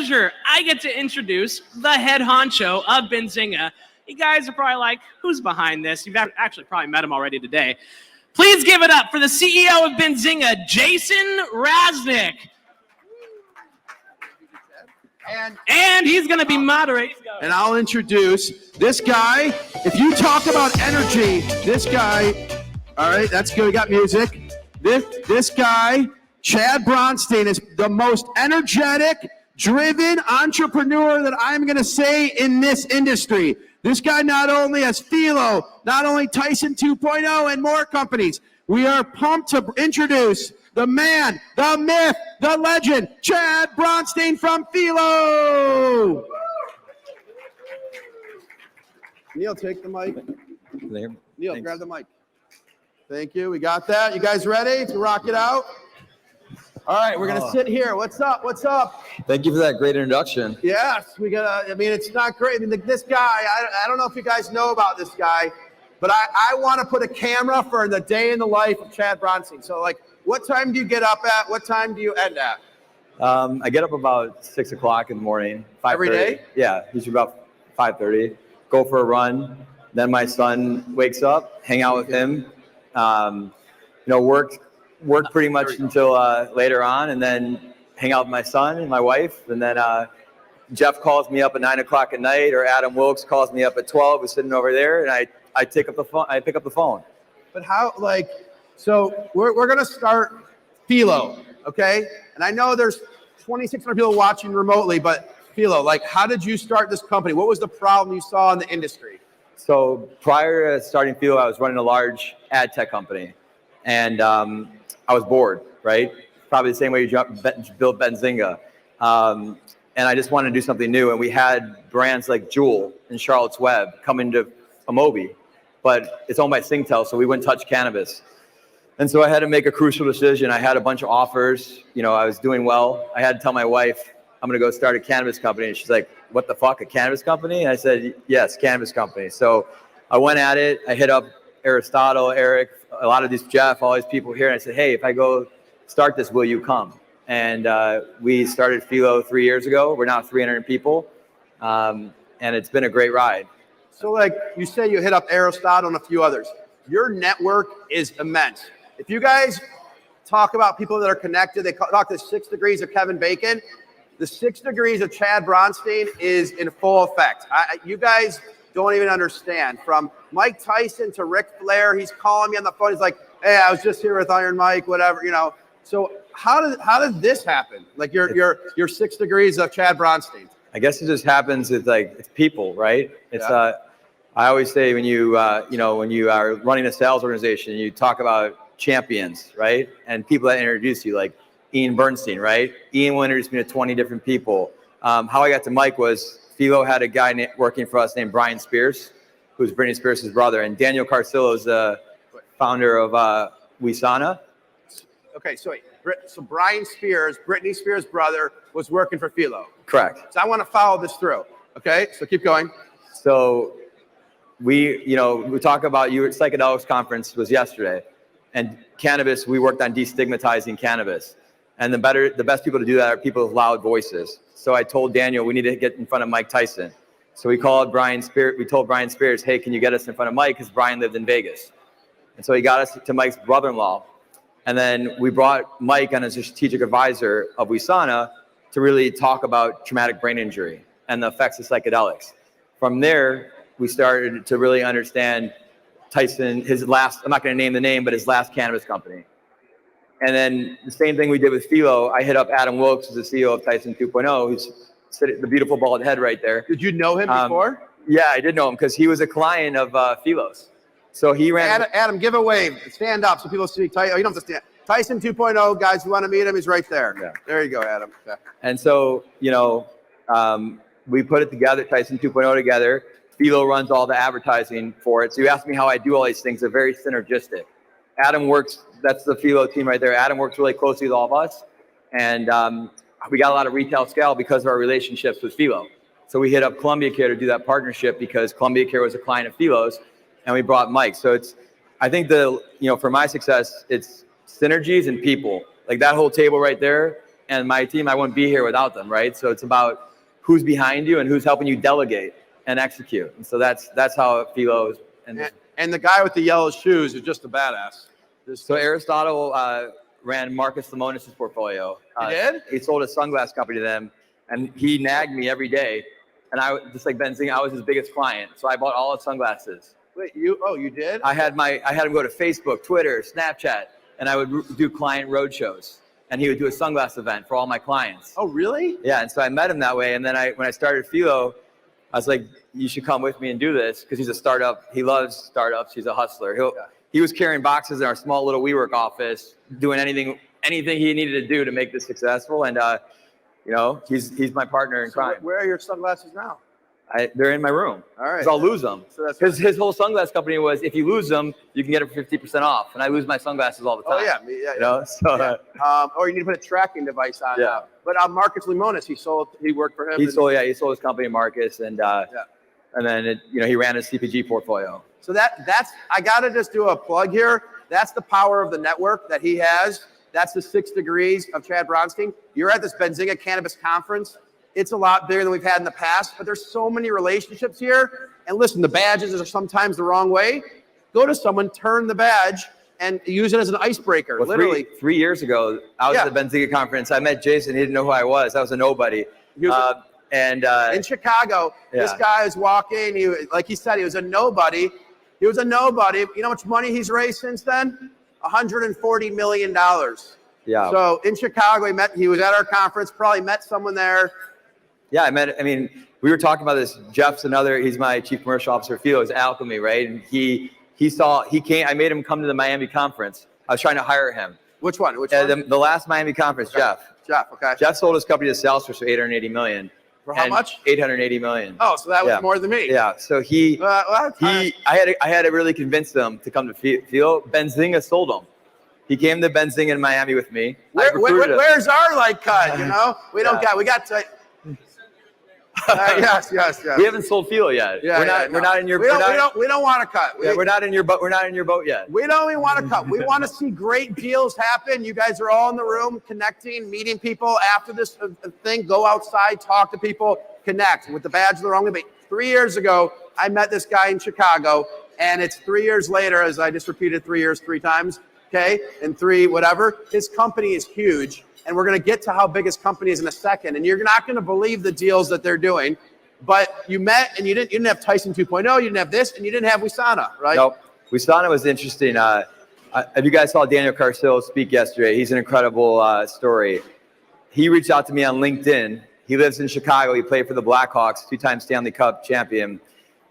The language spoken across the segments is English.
pleasure, I get to introduce the head honcho of Benzinga. You guys are probably like, who's behind this? You've actually probably met him already today. Please give it up for the CEO of Benzinga, Jason Raznick. And he's going to be moderating. And I'll introduce this guy. If you talk about energy, this guy, all right, that's good. We got music. This guy, Chad Bronstein, is the most energetic, driven entrepreneur that I'm going to say in this industry. This guy not only has Fyllo, not only Tyson 2.0 and more companies. We are pumped to introduce the man, the myth, the legend, Chad Bronstein from Fyllo. Neil, take the mic. Neil, thanks. Grab the mic. Thank you. We got that. You guys ready to rock it out? All right, we're going to sit here. What's up? What's up? Thank you for that great introduction. Yes, we got to, I mean, it's not great. I mean, this guy, I don't know if you guys know about this guy, but I want to put a camera for the day in the life of Chad Bronstein. So, like, what time do you get up at? What time do you end at? I get up about 6 o'clock in the morning. 5:30. Every day? Yeah, usually about 5:30. Go for a run. Then my son wakes up, hang out with him. Work pretty much until later on, and then hang out with my son and my wife. And then Jeff calls me up at 9 o'clock at night, or Adam Wilkes calls me up at 12. We're sitting over there, and I pick up the phone. But how, like, so we're going to start Fyllo, okay? And I know there's 2,600 people watching remotely, but Fyllo, like, how did you start this company? What was the problem you saw in the industry? So prior to starting Fyllo, I was running a large ad tech company, and I was bored, right? Probably the same way you build Benzinga. And I just wanted to do something new. And we had brands like Juul and Charlotte's Web come into Amobi, but it's owned by Singtel, so we wouldn't touch cannabis. And so I had to make a crucial decision. I had a bunch of offers. You know, I was doing well. I had to tell my wife, I'm going to go start a cannabis company. And she's like, what the fuck, a cannabis company? And I said, yes, cannabis company. So I went at it. I hit up Aristotle, Eric, a lot of these, Jeff, all these people here. And I said, hey, if I go start this, will you come? And we started Fyllo 3 years ago. We're now 300 people. And it's been a great ride. So like you say, you hit up Aristotle and a few others. Your network is immense. If you guys talk about people that are connected, they talk to 6 degrees of Kevin Bacon. The 6 degrees of Chad Bronstein is in full effect. You guys don't even understand. From Mike Tyson to Ric Flair, he's calling me on the phone. He's like, hey, I was just here with Iron Mike, whatever, you know. So how did this happen? Like your 6 degrees of Chad Bronstein. I guess it just happens. It's like, it's people, right? It's I always say when you when you are running a sales organization, you talk about champions, right? And people that introduce you, like Ian Bernstein, right? Ian will introduce me to 20 different people. How I got to Mike was Fyllo had a guy working for us named Brian Spears, who's Britney Spears' brother, and Daniel Carcillo is the founder of Wisana. Okay, so Brian Spears, Britney Spears' brother, was working for Fyllo. Correct. So I want to follow this through. Okay, so keep going. So we talk about you. Psychedelics conference was yesterday, and cannabis. We worked on destigmatizing cannabis, and the best people to do that are people with loud voices. So I told Daniel we need to get in front of Mike Tyson. So we called Brian Spears. We told Brian Spears, hey, can you get us in front of Mike? Because Brian lived in Vegas, and so he got us to Mike's brother-in-law. And then we brought Mike on as a strategic advisor of Wisana to really talk about traumatic brain injury and the effects of psychedelics. From there, we started to really understand Tyson, his last, I'm not going to name the name, but his last cannabis company. And then the same thing we did with Fyllo. I hit up Adam Wilkes, who's the CEO of Tyson 2.0, who's the beautiful bald head right there. Did you know him before? Yeah, I did know him because he was a client of Fyllo's. So he ran. Adam, give a wave. Stand up so people see. Oh, you don't have to stand. Tyson 2.0, guys, you want to meet him? He's right there. Yeah. There you go, Adam. Yeah. And so, we put it together, Tyson 2.0 together. Fyllo runs all the advertising for it. So you asked me how I do all these things. They're very synergistic. Adam works, that's the Fyllo team right there. Adam works really closely with all of us. And we got a lot of retail scale because of our relationships with Fyllo. So we hit up Columbia Care to do that partnership because Columbia Care was a client of Fyllo's. And we brought Mike. So I think for my success, it's synergies and people. Like that whole table right there and my team, I wouldn't be here without them, right? So it's about who's behind you and who's helping you delegate and execute. And so that's how Fyllo is. And the guy with the yellow shoes is just a badass. So Aristotle ran Marcus Lemonis' portfolio. He did? He sold a sunglass company to them, and he nagged me every day. And I, just like Benzinga, I was his biggest client. So I bought all his sunglasses. Wait, you did? I had him go to Facebook, Twitter, Snapchat, and I would do client roadshows. And he would do a sunglass event for all my clients. Oh, really? Yeah, and so I met him that way. And then when I started Fyllo, I was like, you should come with me and do this, because he's a startup. He loves startups. He's a hustler. He was carrying boxes in our small little WeWork office, doing anything he needed to do to make this successful. And he's my partner in crime. Where are your sunglasses now? They're in my room. All right. Because I'll lose them. So that's his whole sunglass company was, if you lose them, you can get it for 50% off. And I lose my sunglasses all the time. Oh yeah. So or you need to put a tracking device on. Yeah. But Marcus Lemonis, he worked for him. He sold his company, Marcus, and then he ran his CPG portfolio. So that's I gotta just do a plug here. That's the power of the network that he has. That's the 6 degrees of Chad Bronstein. You're at this Benzinga Cannabis Conference. It's a lot bigger than we've had in the past, but there's so many relationships here. And listen, the badges are sometimes the wrong way. Go to someone, turn the badge, and use it as an icebreaker. Well, literally. Three years ago, I was at the Benzinga conference. I met Jason. He didn't know who I was. I was a nobody. In Chicago, this guy is walking. Like he said, he was a nobody. He was a nobody. You know how much money he's raised since then? $140 million. Yeah. So in Chicago, he was at our conference, probably met someone there. Yeah, we were talking about this. Jeff's he's my chief commercial officer. Fyllo is Alchemy, right? And he came, I made him come to the Miami conference. I was trying to hire him. Which one? The last Miami conference, okay. Jeff, okay. Jeff sold his company to Salesforce for $880 million. For how much? $880 million. Oh, so that was more than me. Yeah, so I had to really convince them to come to Fyllo. Benzinga sold him. He came to Benzinga in Miami with me. Where's our cut? We got to. Yes. We haven't sold Fyllo yet. We're not in your. We don't want to cut. We're not in your boat. We're not in your boat yet. We don't even want to cut. We want to see great deals happen. You guys are all in the room, connecting, meeting people after this thing. Go outside, talk to people, connect. With the badge of the wrong way. 3 years ago, I met this guy in Chicago, and it's 3 years later, as I just repeated 3 years 3 times. Okay, and 3 whatever. His company is huge. And we're going to get to how big his company is in a second. And you're not going to believe the deals that they're doing. But you met, and you didn't have Tyson 2.0, you didn't have this, and you didn't have Wisana, right? Nope. Wisana was interesting. If you guys saw Daniel Carcillo speak yesterday, he's an incredible story. He reached out to me on LinkedIn. He lives in Chicago. He played for the Blackhawks, 2-time Stanley Cup champion.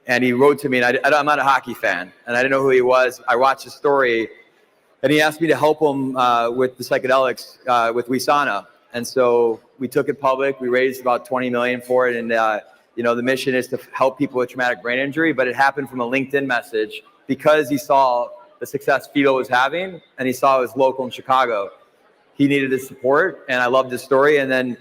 And he wrote to me, and I'm not a hockey fan, and I didn't know who he was. I watched his story. And he asked me to help him with the psychedelics with Wisana. And so we took it public. We raised about $20 million for it. And, the mission is to help people with traumatic brain injury. But it happened from a LinkedIn message because he saw the success Fyllo was having and he saw it was local in Chicago. He needed his support. And I loved his story. And then,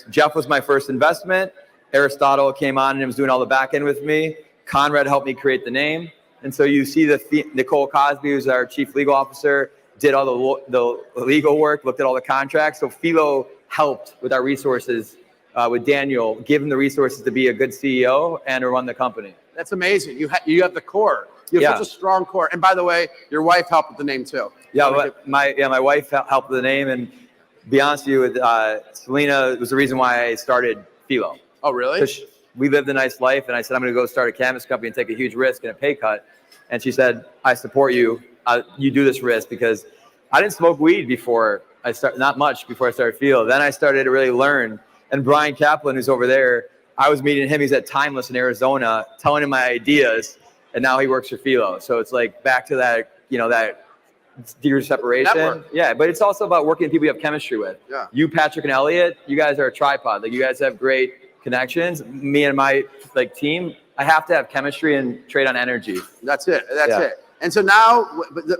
Jeff was my first investment. Aristotle came on and was doing all the back end with me. Conrad helped me create the name. And so you see Nicole Cosby, who's our chief legal officer, did all the legal work, looked at all the contracts. So Fyllo helped with our resources, with Daniel, give him the resources to be a good CEO and to run the company. That's amazing. You have the core. You have such a strong core. And by the way, your wife helped with the name too. Yeah, my wife helped with the name. And to be honest with you, Selena was the reason why I started Fyllo. Oh, really? We lived a nice life, and I said, I'm going to go start a cannabis company and take a huge risk and a pay cut. And she said, I support you. You do this risk, because I didn't smoke weed before not much before I started Fyllo. Then I started to really learn. And Brian Kaplan, who's over there, I was meeting him. He's at Timeless in Arizona, telling him my ideas, and now he works for Fyllo. So it's like back to that, that degree of separation. Network. Yeah, but it's also about working with people you have chemistry with. Yeah. You, Patrick, and Elliot, you guys are a tripod. Like, you guys have great connections. Me and my team, I have to have chemistry and trade on energy. That's it. That's it. And so now,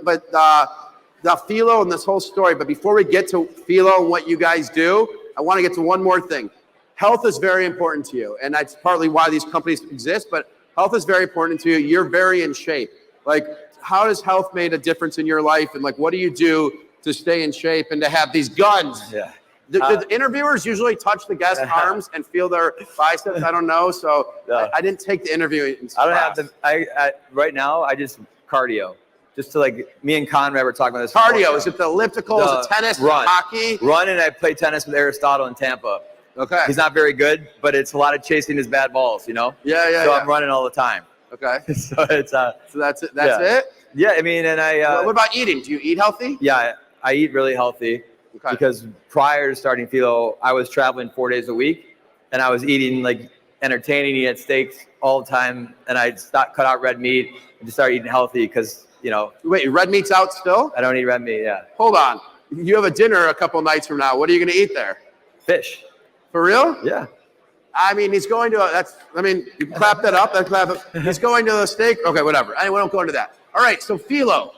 but the Fyllo and this whole story. But before we get to Fyllo and what you guys do, I want to get to one more thing. Health is very important to you, and that's partly why these companies exist. But health is very important to you. You're very in shape. Like, how has health made a difference in your life? And what do you do to stay in shape and to have these guns? Yeah. Do the interviewers usually touch the guest's arms and feel their biceps? I don't know. So I didn't take the interview. I don't have the. Right now, I just cardio. Just to like, me and Conrad were talking about this. Cardio, is it the elliptical, is it tennis, hockey? Run, and I play tennis with Aristotle in Tampa. Okay. He's not very good, but it's a lot of chasing his bad balls, you know? Yeah. So I'm running all the time. Okay. So it's So that's it. That's it. Yeah, I mean, and I. What about eating? Do you eat healthy? Yeah, I eat really healthy. Okay. Because prior to starting Fyllo, I was traveling 4 days a week, and I was eating like entertaining, eating steaks all the time, and I cut out red meat and just started eating healthy because, you know. Wait, red meat's out still? I don't eat red meat. Yeah. Hold on. You have a dinner a couple nights from now. What are you going to eat there? Fish. For real? Yeah. I mean, he's going to you clap that up. He's going to the steak. Okay, whatever. Anyway, don't go into that. All right, so Fyllo.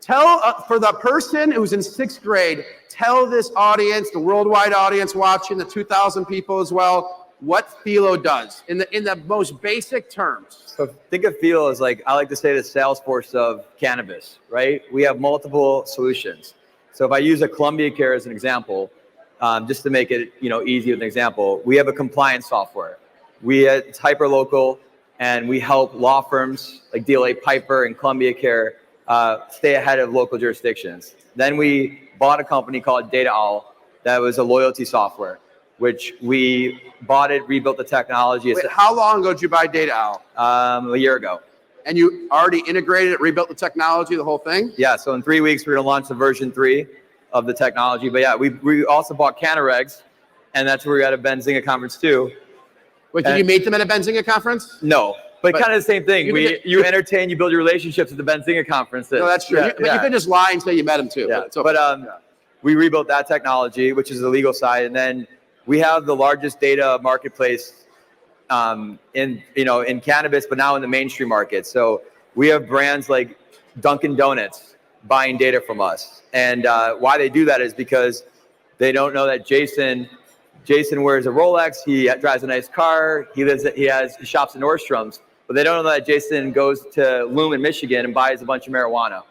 Tell, for the person who's in 6th grade, tell this audience, the worldwide audience watching, the 2,000 people as well, what Fyllo does in the most basic terms. So think of Fyllo as like, I like to say the Salesforce of cannabis, right? We have multiple solutions. So if I use a Columbia Care as an example, just to make it easy with an example, we have a compliance software. It's hyper local, and we help law firms like DLA Piper and Columbia Care stay ahead of local jurisdictions. Then we bought a company called Data Owl that was a loyalty software, which we bought it, rebuilt the technology. Wait, how long ago did you buy Data Owl? A year ago. And you already integrated it, rebuilt the technology, the whole thing? Yeah, so in 3 weeks, we're gonna launch the version 3 of the technology. But yeah, we also bought Canaregs, and that's where we got a Benzinga conference too. Wait, did you meet them at a Benzinga conference? No. But kind of the same thing. You entertain, you build your relationships at the Benzinga conferences. No, that's true. Yeah, But you could just lie and say you met him too. Yeah. Okay. We rebuilt that technology, which is the legal side, and then we have the largest data marketplace in cannabis, but now in the mainstream market. So we have brands like Dunkin' Donuts buying data from us, and why they do that is because they don't know that Jason wears a Rolex, he drives a nice car, he shops in Nordstrom's. But they don't know that Jason goes to Lumen, Michigan, and buys a bunch of marijuana.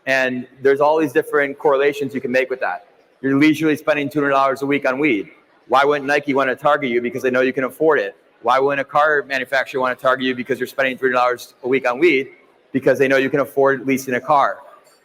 And there's all these different correlations you can make with that. You're leisurely spending $200 a week on weed. Why wouldn't Nike want to target you? Because they know you can afford it. Why wouldn't a car manufacturer want to target you because you're spending $300 a week on weed? Because they know you can afford leasing a car.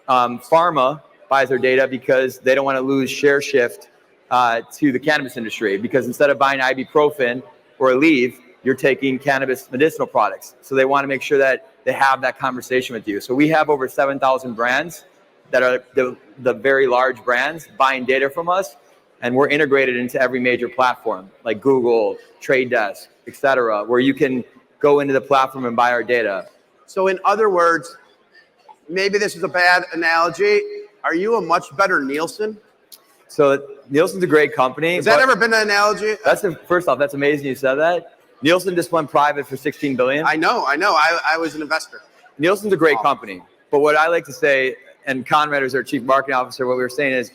Pharma buys their data because they don't want to lose share shift to the cannabis industry. Because instead of buying ibuprofen or Aleve, you're taking cannabis medicinal products. So they want to make sure that they have that conversation with you. So we have over 7,000 brands that are the very large brands buying data from us. And we're integrated into every major platform like Google, Trade Desk, et cetera, where you can go into the platform and buy our data. So in other words, maybe this is a bad analogy. Are you a much better Nielsen? So Nielsen's a great company. Has that ever been an analogy? First off, that's amazing you said that. Nielsen just went private for $16 billion. I know. I was an investor. Nielsen's a great company. But what I like to say, and Conrad is our chief marketing officer, what we were saying is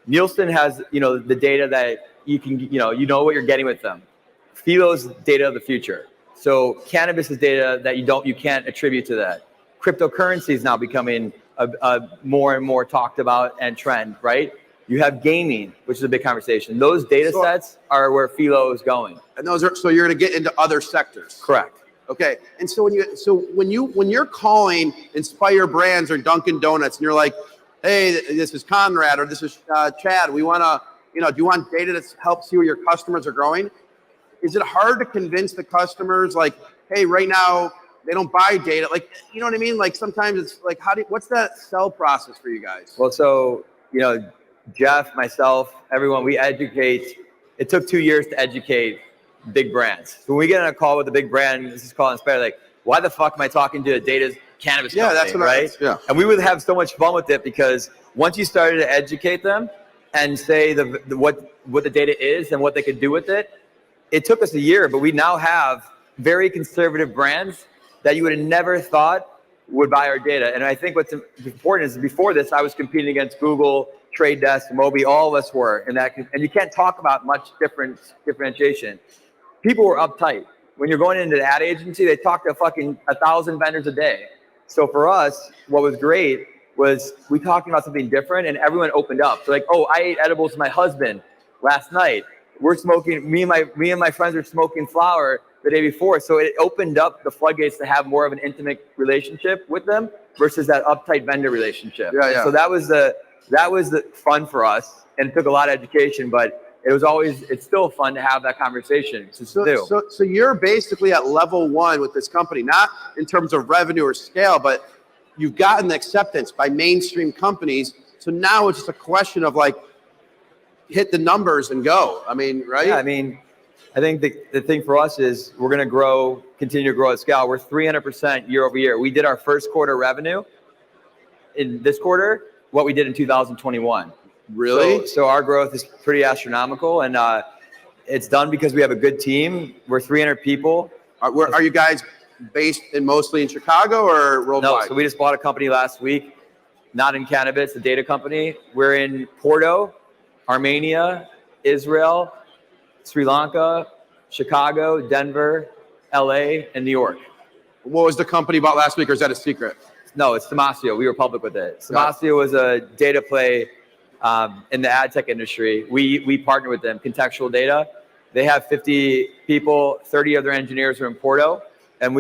Nielsen has, the data that you can, you know what you're getting with them. Fyllo's data of the future. So cannabis is data that you can't attribute to that. Cryptocurrency is now becoming a more and more talked about and trend, right? You have gaming, which is a big conversation. Those data sets are where Fyllo is going. And so you're going to get into other sectors. Correct. Okay. And so when you're calling Inspire Brands or Dunkin' Donuts and you're like, hey, this is Conrad or this is Chad, we want to, do you want data to help see where your customers are growing? Is it hard to convince the customers like, hey, right now they don't buy data? Like, you know what I mean? Like sometimes it's like, what's that sell process for you guys? Well, so, Jeff, myself, everyone, we educate. It took 2 years to educate big brands. So when we get on a call with a big brand, this is called Inspire, like, why the fuck am I talking to a data cannabis company, that's what right? Yeah. And we would have so much fun with it because once you started to educate them and say what the data is and what they could do with it, it took us a year, but we now have very conservative brands that you would have never thought would buy our data. And I think what's important is before this, I was competing against Google, Trade Desk, Moby, all of us were in that, and you can't talk about much differentiation. People were uptight. When you're going into the ad agency, they talk to fucking 1,000 vendors a day. So for us, what was great was we talking about something different and everyone opened up. So like, oh, I ate edibles with my husband. last night. We're smoking. Me and my friends are smoking flower the day before. So it opened up the floodgates to have more of an intimate relationship with them versus that uptight vendor relationship. Yeah, yeah. So that was the fun for us, and it took a lot of education, but it's still fun to have that conversation. So you're basically at level 1 with this company, not in terms of revenue or scale, but you've gotten acceptance by mainstream companies. So now it's just a question of like, hit the numbers and go. I mean, right? Yeah, I mean, I think the thing for us is we're going to continue to grow at scale. We're 300% year over year. We did our first quarter revenue in this quarter, what we did in 2021. Really? So our growth is pretty astronomical, and it's done because we have a good team. We're 300 people. Are you guys based mostly in Chicago or worldwide? No, so we just bought a company last week, not in cannabis, a data company. We're in Porto, Armenia, Israel, Sri Lanka, Chicago, Denver, LA, and New York. What was the company bought last week, or is that a secret? No, it's Damasio. We were public with it. Damasio was a data play in the ad tech industry. We partner with them, Contextual Data. They have 50 people, 30 of their engineers are in Porto, and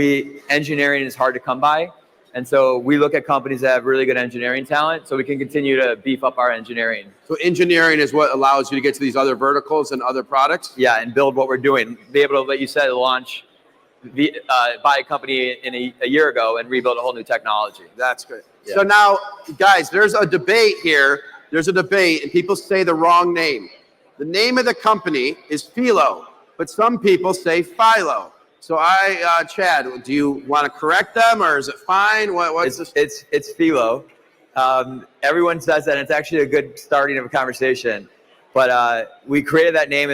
engineering is hard to come by. And so we look at companies that have really good engineering talent so we can continue to beef up our engineering. So engineering is what allows you to get to these other verticals and other products? Yeah, and build what we're doing. Be able to, like you said, buy a company in a year ago and rebuild a whole new technology. That's good. Yeah. So now, guys, there's a debate here. There's a debate, and people say the wrong name. The name of the company is Fyllo, but some people say Fyllo. So Chad, do you want to correct them, or is it fine? What's this? It's Fyllo. Everyone says that, and it's actually a good starting of a conversation. But we created that name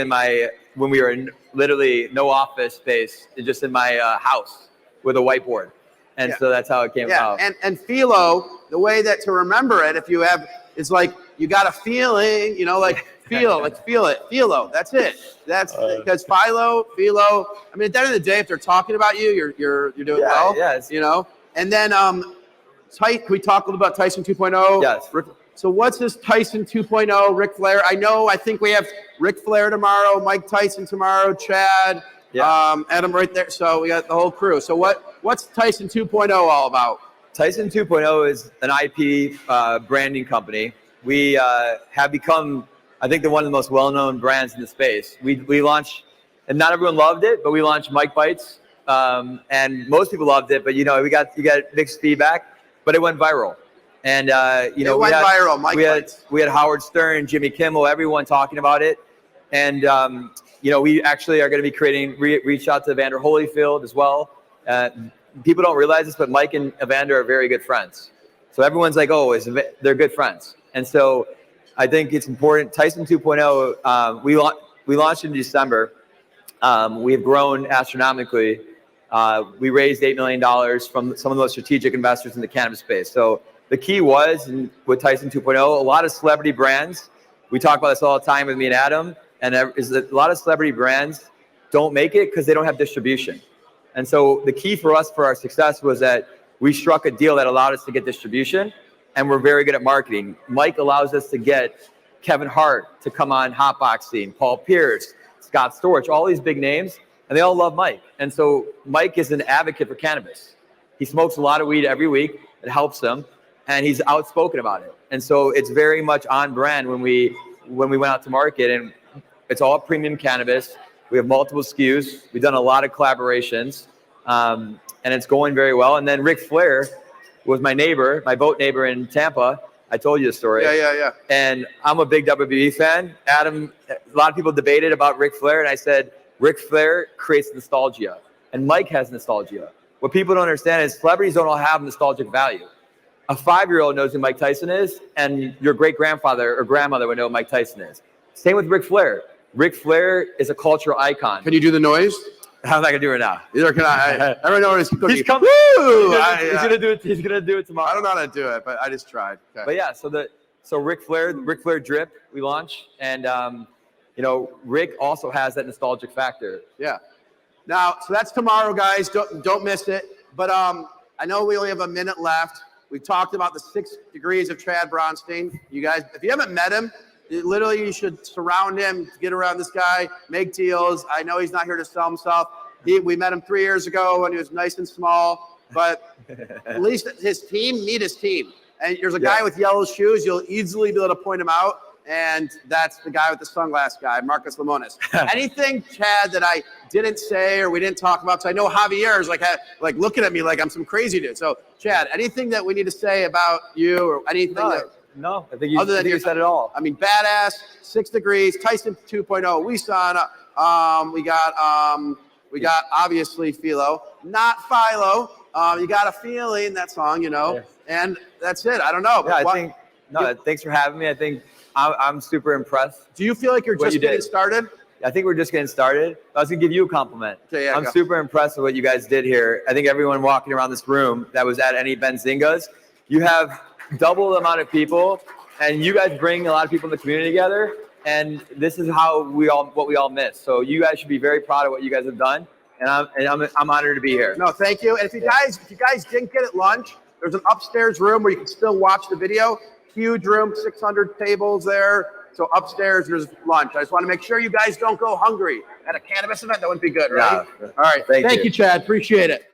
when we were in literally no office space, just in my house with a whiteboard. And so that's how it came out. And Fyllo, the way that to remember it, if you have, is like you got a feeling, like feel it, Fyllo. That's it. That's because Fyllo. I mean, at the end of the day, if they're talking about you, you're doing well. Yeah, And then, can we talk a little about Tyson 2.0? Yes. So what's this Tyson 2.0, Ric Flair? I think we have Ric Flair tomorrow, Mike Tyson tomorrow, Chad, Adam right there. So we got the whole crew. So what's Tyson 2.0 all about? Tyson 2.0 is an IP branding company. We have become, I think, one of the most well-known brands in the space. We launched, and not everyone loved it, but we launched Mike Bites, and most people loved it. But you got mixed feedback, but it went viral. And it went viral. Mike Bites. We had Howard Stern, Jimmy Kimmel, everyone talking about it. And we actually are going to be reach out to Evander Holyfield as well. People don't realize this, but Mike and Evander are very good friends. So everyone's like, they're good friends. And so I think it's important. Tyson 2.0, we launched in December. We have grown astronomically. We raised $8 million from some of the most strategic investors in the cannabis space. So the key was, with Tyson 2.0, a lot of celebrity brands, we talk about this all the time with me and Adam, and is that a lot of celebrity brands don't make it because they don't have distribution. And so the key for us for our success was that we struck a deal that allowed us to get distribution, and we're very good at marketing. Mike allows us to get Kevin Hart to come on Hotboxing, Paul Pierce, Scott Storch, all these big names, and they all love Mike. And so Mike is an advocate for cannabis. He smokes a lot of weed every week. It helps him, and he's outspoken about it. And so it's very much on brand when we went out to market, and it's all premium cannabis. We have multiple SKUs. We've done a lot of collaborations, and it's going very well. And then Ric Flair was my boat neighbor in Tampa. I told you the story. Yeah. And I'm a big WWE fan. Adam, a lot of people debated about Ric Flair, and I said, Ric Flair creates nostalgia, and Mike has nostalgia. What people don't understand is celebrities don't all have nostalgic value. A 5-year-old knows who Mike Tyson is, and your great-grandfather or grandmother would know who Mike Tyson is. Same with Ric Flair. Ric Flair is a cultural icon. Can you do the noise? How am I gonna do it now? Either can I. I don't know what he's cooking. He's coming. He's gonna do it. He's gonna do it tomorrow. I don't know how to do it, but I just tried. Okay. But yeah, so Ric Flair drip we launched, and Rick also has that nostalgic factor. Yeah. Now, so that's tomorrow, guys. Don't miss it. But I know we only have a minute left. We talked about the 6 degrees of Chad Bronstein. You guys, if you haven't met him, Literally, you should surround him, get around this guy, make deals. I know he's not here to sell himself. We met him 3 years ago when he was nice and small, but at least his team, meet his team. And there's a guy with yellow shoes. You'll easily be able to point him out. And that's the guy with the sunglass guy, Marcus Lemonis. Anything, Chad, that I didn't say or we didn't talk about? So I know Javier is like looking at me like I'm some crazy dude. So, Chad, anything that we need to say about you or anything No, I think you said it all. I mean, badass, 6 Degrees, Tyson 2.0, Wisana. We got obviously Fyllo, not Fyllo. You got a feeling, that song, you know, and that's it. I don't know. Yeah, thanks for having me. I think I'm super impressed. Do you feel like you're just getting started? I think we're just getting started. I was gonna give you a compliment. Okay, I'm super impressed with what you guys did here. I think everyone walking around this room that was at any Benzingas, you have double the amount of people, and you guys bring a lot of people in the community together. And this is how what we all miss. So you guys should be very proud of what you guys have done. And I'm honored to be here. No, thank you. And if you guys didn't get at lunch, there's an upstairs room where you can still watch the video. Huge room, 600 tables there. So upstairs, there's lunch. I just want to make sure you guys don't go hungry at a cannabis event. That wouldn't be good, right? Yeah. All right. Thank you, Chad. Appreciate it.